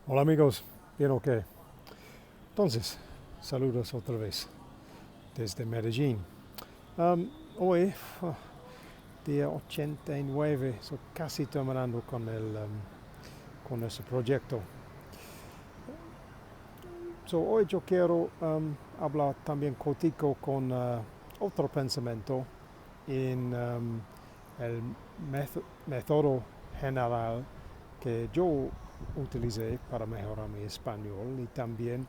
Hola amigos, bien o qué. Entonces, saludos otra vez desde Medellín. Hoy, día 89, so casi terminando con ese proyecto. So, hoy yo quiero hablar también contigo con otro pensamiento en el método general que yo utilicé para mejorar mi español y también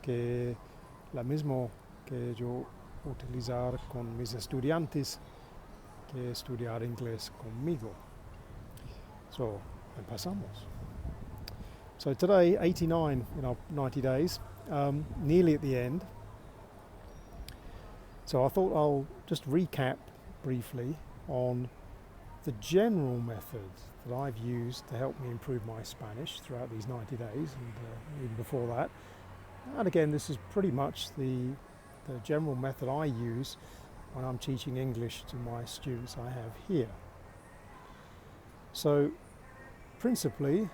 que la misma que yo utilizar con mis estudiantes que estudiar inglés conmigo. So, empezamos. So today, 89 in our 90 days, nearly at the end. So I thought I'll just recap briefly on the general methods that I've used to help me improve my Spanish throughout these 90 days and even before that. And again, this is pretty much the general method I use when I'm teaching English to my students I have here. So principally,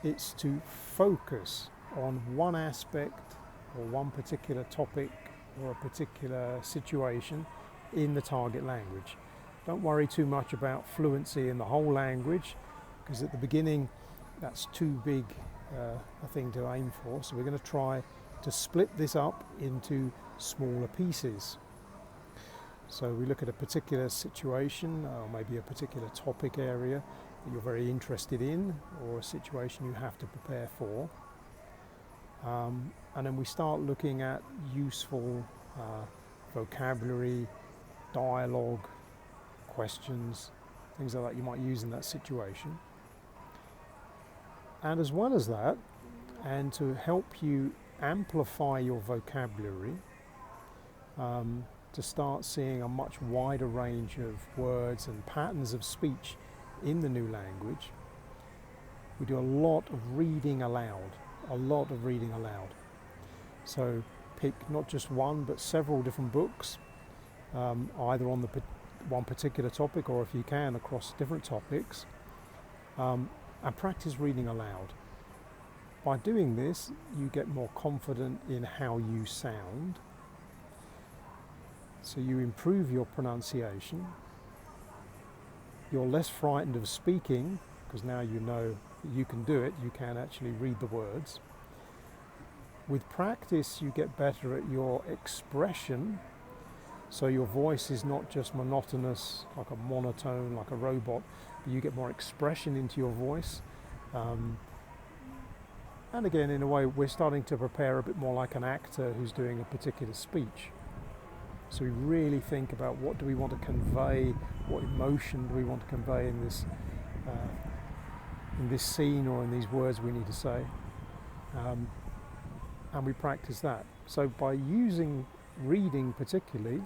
it's to focus on one aspect or one particular topic or a particular situation in the target language. Don't worry too much about fluency in the whole language, because at the beginning that's too big a thing to aim for. So we're going to try to split this up into smaller pieces. So we look at a particular situation, or maybe a particular topic area that you're very interested in, or a situation you have to prepare for. And then we start looking at useful vocabulary, dialogue, questions, things like that you might use in that situation. And as well as that, and to help you amplify your vocabulary, to start seeing a much wider range of words and patterns of speech in the new language, we do a lot of reading aloud, So pick not just one but several different books, either on one particular topic or if you can across different topics, and practice reading aloud. By doing this, you get more confident in how you sound, so you improve your pronunciation. You're less frightened of speaking because now you know that you can do it, you can actually read the words. With practice, you get better at your expression, so your voice is not just monotonous, like a monotone, like a robot, but you get more expression into your voice. And again, in a way, we're starting to prepare a bit more like an actor who's doing a particular speech. So we really think about what do we want to convey, what emotion do we want to convey in this scene or in these words we need to say. And we practice that. So by using reading particularly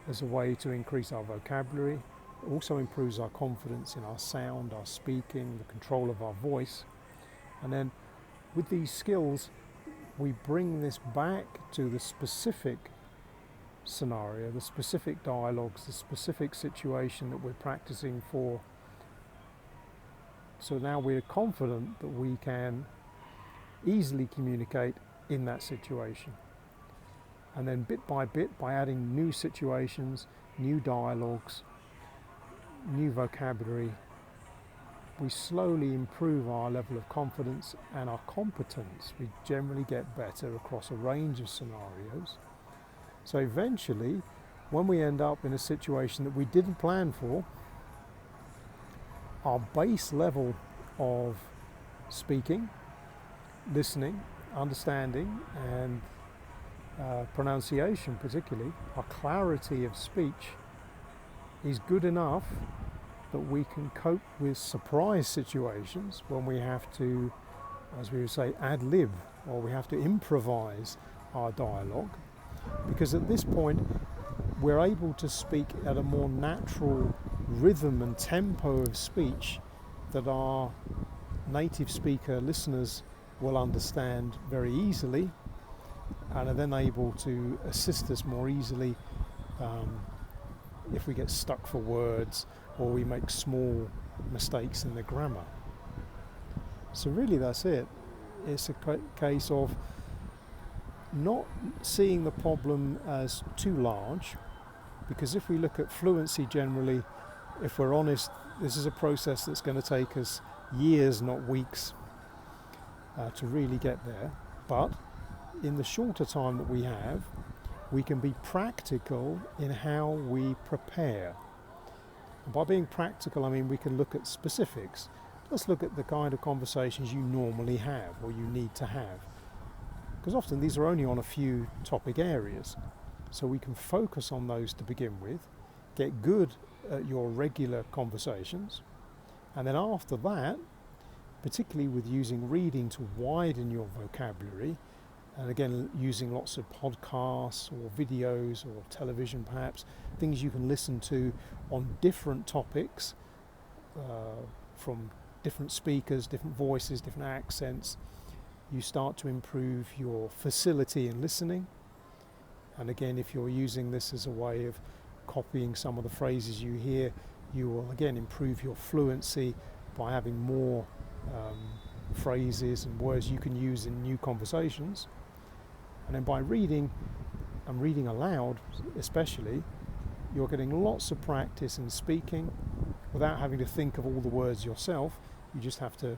as a way to increase our vocabulary, it also improves our confidence in our sound, our speaking, the control of our voice. And then with these skills, we bring this back to the specific scenario, the specific dialogues, the specific situation that we're practicing for. So now we're confident that we can easily communicate in that situation. And then bit by bit, by adding new situations, new dialogues, new vocabulary, we slowly improve our level of confidence and our competence. We generally get better across a range of scenarios. So eventually, when we end up in a situation that we didn't plan for, our base level of speaking, listening, understanding, and pronunciation particularly, our clarity of speech is good enough that we can cope with surprise situations when we have to, as we would say, ad lib, or we have to improvise our dialogue, because at this point we're able to speak at a more natural rhythm and tempo of speech that our native speaker listeners will understand very easily, and are then able to assist us more easily if we get stuck for words or we make small mistakes in the grammar. So really that's it. It's a case of not seeing the problem as too large, because if we look at fluency generally, if we're honest, this is a process that's going to take us years, not weeks, to really get there. But in the shorter time that we have, we can be practical in how we prepare. And by being practical, I mean we can look at specifics. Let's look at the kind of conversations you normally have or you need to have. Because often these are only on a few topic areas. So we can focus on those to begin with, get good at your regular conversations, and then after that, particularly with using reading to widen your vocabulary, and again using lots of podcasts or videos or television perhaps, things you can listen to on different topics from different speakers, different voices, different accents, you start to improve your facility in listening. And again, if you're using this as a way of copying some of the phrases you hear, you will again improve your fluency by having more phrases and words you can use in new conversations. And then by reading, and reading aloud especially, you're getting lots of practice in speaking without having to think of all the words yourself. You just have to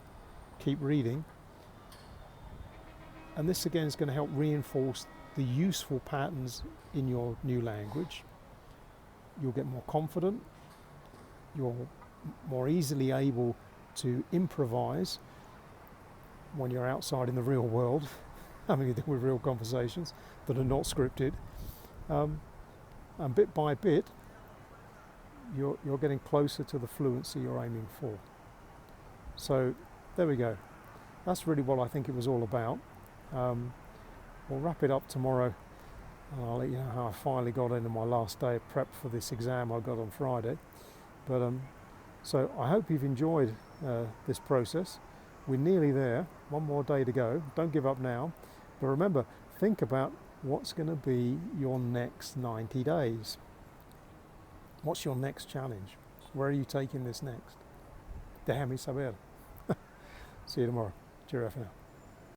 keep reading. And this again is going to help reinforce the useful patterns in your new language. You'll get more confident. You're more easily able to improvise when you're outside in the real world, having to deal with real conversations that are not scripted. And bit by bit, you're getting closer to the fluency you're aiming for. So there we go. That's really what I think it was all about. We'll wrap it up tomorrow, and I'll let you know how I finally got into my last day of prep for this exam I got on Friday. But so I hope you've enjoyed this process. We're nearly there. One more day to go. Don't give up now. But remember, think about what's going to be your next 90 days. What's your next challenge? Where are you taking this next? Déjame saber. See you tomorrow. Cheerio for now.